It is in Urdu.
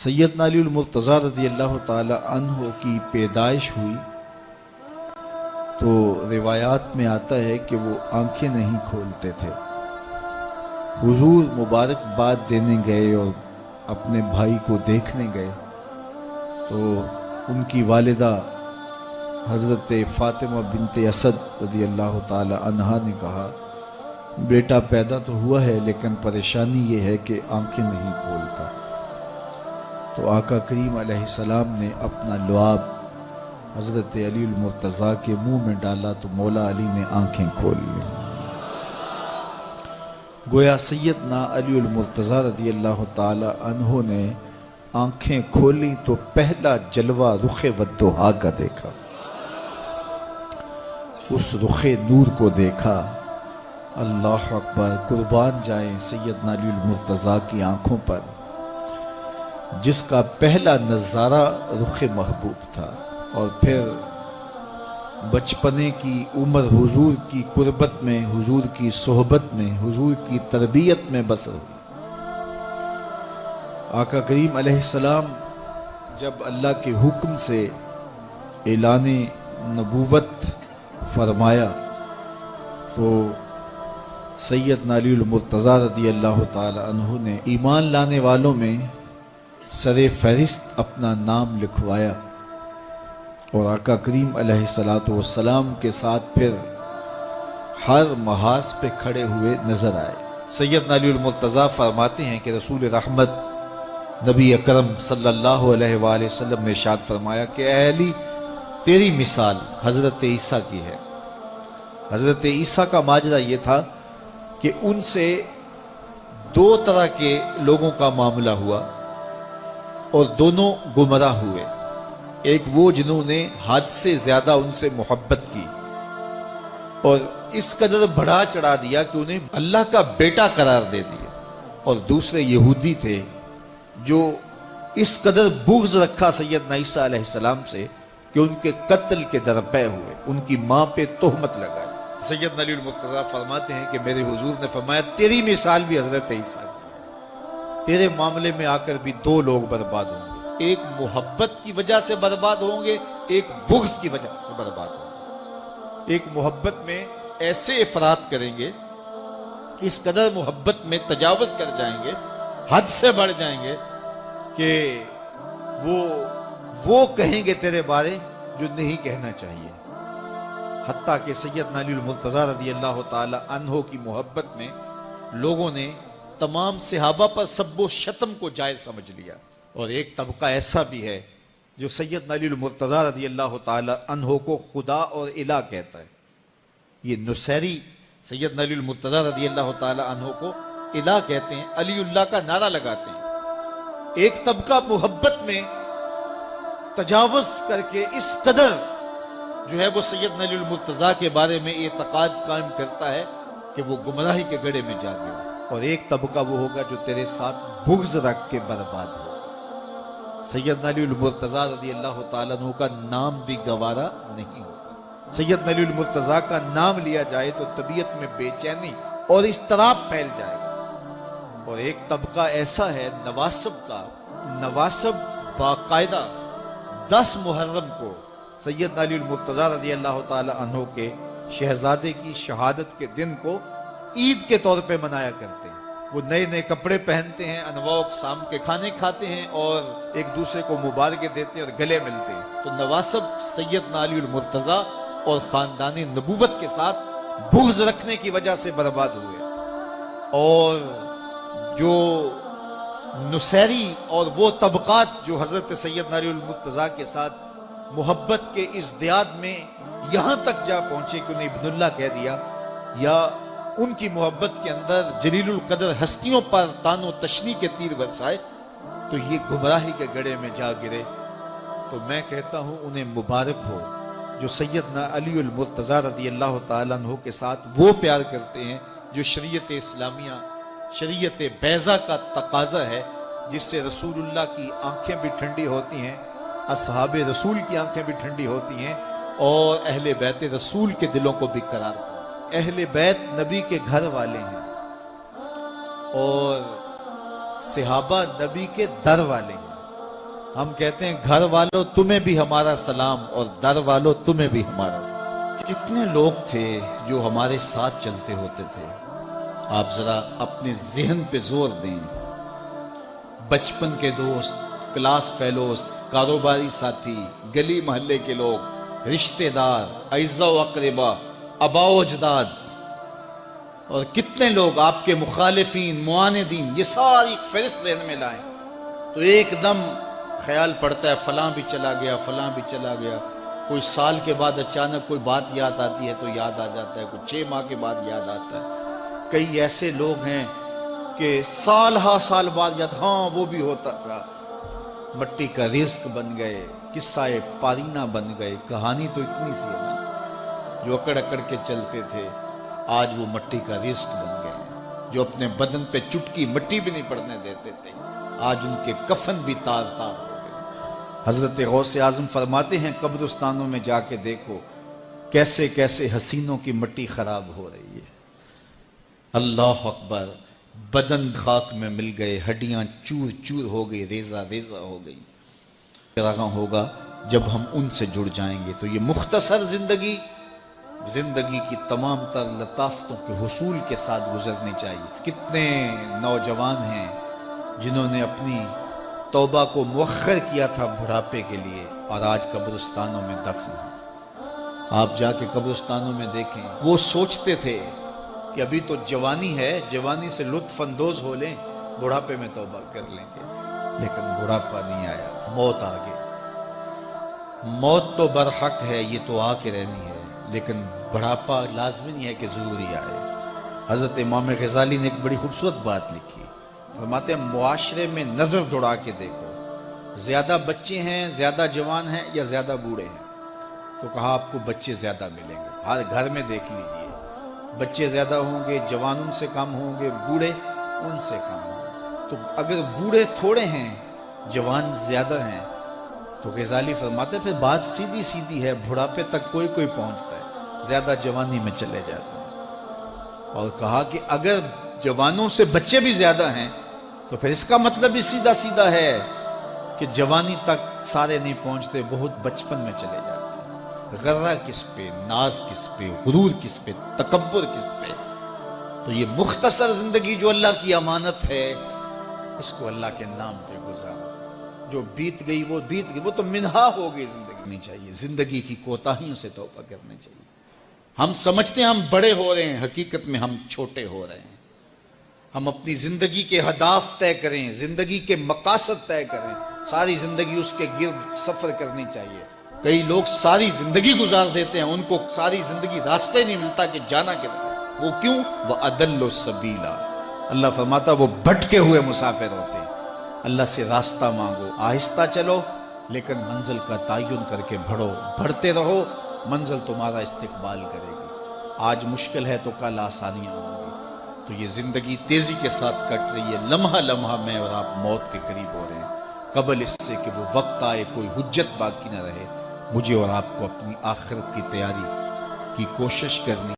سیدنا علی المرتضیٰ رضی اللہ تعالی عنہ کی پیدائش ہوئی تو روایات میں آتا ہے کہ وہ آنکھیں نہیں کھولتے تھے۔ حضور مبارکباد دینے گئے اور اپنے بھائی کو دیکھنے گئے تو ان کی والدہ حضرت فاطمہ بنت اسد رضی اللہ تعالی عنہا نے کہا، بیٹا پیدا تو ہوا ہے لیکن پریشانی یہ ہے کہ آنکھیں نہیں کھولتا۔ تو آقا کریم علیہ السلام نے اپنا لعاب حضرت علی المرتضیٰ کے منہ میں ڈالا تو مولا علی نے آنکھیں کھول لیں۔ گویا سیدنا علی المرتضیٰ رضی اللہ تعالی عنہ نے آنکھیں کھولی تو پہلا جلوہ رخ والضحیٰ کا دیکھا، اس رخ نور کو دیکھا۔ اللہ اکبر، قربان جائیں سیدنا علی المرتضیٰ کی آنکھوں پر، جس کا پہلا نظارہ رخ محبوب تھا، اور پھر بچپنے کی عمر حضور کی قربت میں، حضور کی صحبت میں، حضور کی تربیت میں بسر ہوئی۔ آقا کریم علیہ السلام جب اللہ کے حکم سے اعلان نبوت فرمایا تو سیدنا علی المرتضیٰ رضی اللہ تعالی عنہ نے ایمان لانے والوں میں سر فہرست اپنا نام لکھوایا، اور آقا کریم علیہ السلام کے ساتھ پھر ہر محاذ پہ کھڑے ہوئے نظر آئے۔ سیدنا علی المرتضیٰ فرماتے ہیں کہ رسول رحمت نبی اکرم صلی اللہ علیہ وآلہ وسلم نے ارشاد فرمایا کہ اے علی، تیری مثال حضرت عیسیٰ کی ہے۔ حضرت عیسیٰ کا ماجرا یہ تھا کہ ان سے دو طرح کے لوگوں کا معاملہ ہوا اور دونوں گمراہ ہوئے۔ ایک وہ جنہوں نے حد سے زیادہ ان سے محبت کی اور اس قدر بڑھا چڑھا دیا کہ انہیں اللہ کا بیٹا قرار دے دیا، اور دوسرے یہودی تھے جو اس قدر بغض رکھا سیدنا عیسیٰ علیہ السلام سے کہ ان کے قتل کے درپے ہوئے، ان کی ماں پہ تہمت لگائی۔ سیدنا علی المرتضیٰ فرماتے ہیں کہ میرے حضور نے فرمایا تیری مثال بھی حضرت عیسیٰ کی، تیرے معاملے میں آ کر بھی دو لوگ برباد ہوں گے، ایک محبت کی وجہ سے برباد ہوں گے، ایک بغض کی وجہ سے برباد ہوں گے۔ ایک محبت میں ایسے افراط کریں گے، اس قدر محبت میں تجاوز کر جائیں گے، حد سے بڑھ جائیں گے کہ وہ کہیں گے تیرے بارے جو نہیں کہنا چاہیے۔ حتیٰ کہ سیدنا علی المرتضیٰ رضی اللہ تعالی عنہ کی محبت میں لوگوں نے تمام صحابہ پر سب و شتم کو جائز سمجھ لیا، اور ایک طبقہ ایسا بھی ہے جو سیدنا علی المرتضیٰ رضی اللہ تعالی عنہ کو خدا اور الہ کہتا ہے۔ یہ نصیری سیدنا علی المرتضیٰ رضی اللہ تعالی عنہ کو الہ کہتے ہیں، علی اللہ کا نعرہ لگاتے ہیں۔ ایک طبقہ محبت میں تجاوز کر کے اس قدر جو ہے وہ سیدنا علی المرتضیٰ کے بارے میں اعتقاد قائم کرتا ہے کہ وہ گمراہی کے گڑھے میں جا گیا، اور ایک طبقہ وہ ہوگا جو تیرے ساتھ بغض رکھ کے برباد ہوگا۔ سیدنا علی المرتضیٰ رضی اللہ تعالیٰ عنہ کا نام بھی گوارا نہیں ہوگا۔ سیدنا علی المرتضیٰ کا نام لیا جائے تو طبیعت میں بے چینی اور اضطراب پھیل جائے گا۔ اور ایک طبقہ ایسا ہے نواسب کا، نواسب باقاعدہ 10 محرم کو سیدنا علی المرتضیٰ رضی اللہ تعالی عنہ کے شہزادے کی شہادت کے دن کو عید کے طور پہ منایا کرتے ہیں۔ وہ نئے نئے کپڑے پہنتے ہیں، انواع اقسام کے کھانے کھاتے ہیں، اور ایک دوسرے کو مبارکیں دیتے ہیں اور گلے ملتے ہیں۔ تو نواسب سیدنا علی المرتضیٰ اور خاندان نبوت کے ساتھ بغض رکھنے کی وجہ سے برباد ہوئے، اور جو نصیری اور وہ طبقات جو حضرت سیدنا علی المرتضیٰ کے ساتھ محبت کے ازدیاد میں یہاں تک جا پہنچے کہ انہیں ابن اللہ کہہ دیا، یا ان کی محبت کے اندر جلیل القدر ہستیوں پر تان و تشنی کے تیر برسائے، تو یہ گمراہی کے گڑھے میں جا گرے۔ تو میں کہتا ہوں انہیں مبارک ہو جو سیدنا علی المرتضیٰ رضی اللہ تعالیٰ عنہ کے ساتھ وہ پیار کرتے ہیں جو شریعت اسلامیہ، شریعت بیضا کا تقاضا ہے، جس سے رسول اللہ کی آنکھیں بھی ٹھنڈی ہوتی ہیں، اصحاب رسول کی آنکھیں بھی ٹھنڈی ہوتی ہیں، اور اہل بیت رسول کے دلوں کو بھی قرار پاتے ہیں۔ اہل بیت نبی کے گھر والے ہیں، اور صحابہ نبی کے در والے ہیں، ہم کہتے ہیں گھر والوں تمہیں بھی ہمارا سلام اور در والوں تمہیں بھی ہمارا سلام. کتنے لوگ تھے جو ہمارے ساتھ چلتے ہوتے تھے. آپ ذرا اپنے ذہن پہ زور دیں. بچپن کے دوست، کلاس فیلوز، کاروباری ساتھی، گلی محلے کے لوگ، رشتہ دار، اعزاء و اقربا، آباء و اجداد، اور کتنے لوگ آپ کے مخالفین، معاندین، یہ ساری ایک فہرست ذہن میں لائیں تو ایک دم خیال پڑتا ہے فلاں بھی چلا گیا، فلاں بھی چلا گیا. کوئی سال کے بعد اچانک کوئی بات یاد آتی ہے تو یاد آ جاتا ہے، کوئی 6 ماہ کے بعد یاد آتا ہے. کئی ایسے لوگ ہیں کہ سال ہا سال بعد یاد، ہاں وہ بھی ہوتا تھا. مٹی کا رزق بن گئے، قصہ پارینہ بن گئے. کہانی تو اتنی سی ہے نا، جو اکڑ اکڑ کے چلتے تھے آج وہ مٹی کا رزق بن گئے. جو اپنے بدن پہ چٹکی مٹی بھی نہیں پڑنے دیتے تھے آج ان کے کفن بھی تار تار ہو گئے. حضرت غوث اعظم فرماتے ہیں قبرستانوں میں جا کے دیکھو کیسے کیسے حسینوں کی مٹی خراب ہو رہی ہے. اللہ اکبر. بدن خاک میں مل گئے، ہڈیاں چور چور ہو گئی، ریزہ ریزہ ہو گئی. رہا ہوگا جب ہم ان سے جڑ جائیں گے. تو یہ مختصر زندگی کی تمام تر لطافتوں کے حصول کے ساتھ گزرنی چاہیے. کتنے نوجوان ہیں جنہوں نے اپنی توبہ کو مؤخر کیا تھا بڑھاپے کے لیے اور آج قبرستانوں میں دفن ہیں. آپ جا کے قبرستانوں میں دیکھیں، وہ سوچتے تھے کہ ابھی تو جوانی ہے، جوانی سے لطف اندوز ہو لیں، بڑھاپے میں توبہ کر لیں گے. لیکن بڑھاپا نہیں آیا، موت آ گئی. موت تو برحق ہے، یہ تو آ کے رہنی ہے، لیکن بڑھاپا لازمی نہیں ہے کہ ضروری آئے. حضرت امام غزالی نے ایک بڑی خوبصورت بات لکھی. فرماتے ہیں معاشرے میں نظر دوڑا کے دیکھو، زیادہ بچے ہیں، زیادہ جوان ہیں یا زیادہ بوڑھے ہیں؟ تو کہا آپ کو بچے زیادہ ملیں گے. ہر گھر میں دیکھ لیجئے، بچے زیادہ ہوں گے، جوان ان سے کم ہوں گے، بوڑھے ان سے کم ہوں گے. تو اگر بوڑھے تھوڑے ہیں، جوان زیادہ ہیں، تو غزالی فرماتے ہیں پھر بات سیدھی سیدھی ہے، بڑھاپے تک کوئی کوئی پہنچتا ہے، زیادہ جوانی میں چلے جاتے ہیں. اور کہا کہ اگر جوانوں سے بچے بھی زیادہ ہیں تو پھر اس کا مطلب بھی سیدھا سیدھا ہے کہ جوانی تک سارے نہیں پہنچتے، بہت بچپن میں چلے جاتے ہیں. غرہ کس پہ، ناز کس پہ، غرور کس پہ، تکبر کس پہ؟ تو یہ مختصر زندگی جو اللہ کی امانت ہے، اس کو اللہ کے نام پہ گزارو. جو بیت گئی وہ بیت گئی، وہ تو منہا ہو گئی. زندگی نہیں چاہیے، زندگی کی کوتاہیوں سے توبہ کرنی چاہیے. ہم سمجھتے ہیں ہم بڑے ہو رہے ہیں، حقیقت میں ہم چھوٹے ہو رہے ہیں. ہم اپنی زندگی کے اہداف طے کریں، زندگی کے مقاصد طے کریں. ساری زندگی اس کے گرد سفر کرنی چاہیے. کئی لوگ ساری زندگی گزار دیتے ہیں، ان کو ساری زندگی راستے نہیں ملتا کہ جانا کدھر. وہ کیوں؟ وَأَضَلُّ السَّبِيلَ. اللہ فرماتا وہ بھٹکے ہوئے مسافر ہوتے ہیں. اللہ سے راستہ مانگو، آہستہ چلو، لیکن منزل کا تعین کر کے بڑھو. بڑھتے رہو، منزل تمہارا استقبال کرے گی. آج مشکل ہے تو کل آسانیاں ہوں گی. تو یہ زندگی تیزی کے ساتھ کٹ رہی ہے. لمحہ لمحہ میں اور آپ موت کے قریب ہو رہے ہیں. قبل اس سے کہ وہ وقت آئے کوئی حجت باقی نہ رہے، مجھے اور آپ کو اپنی آخرت کی تیاری کی کوشش کرنی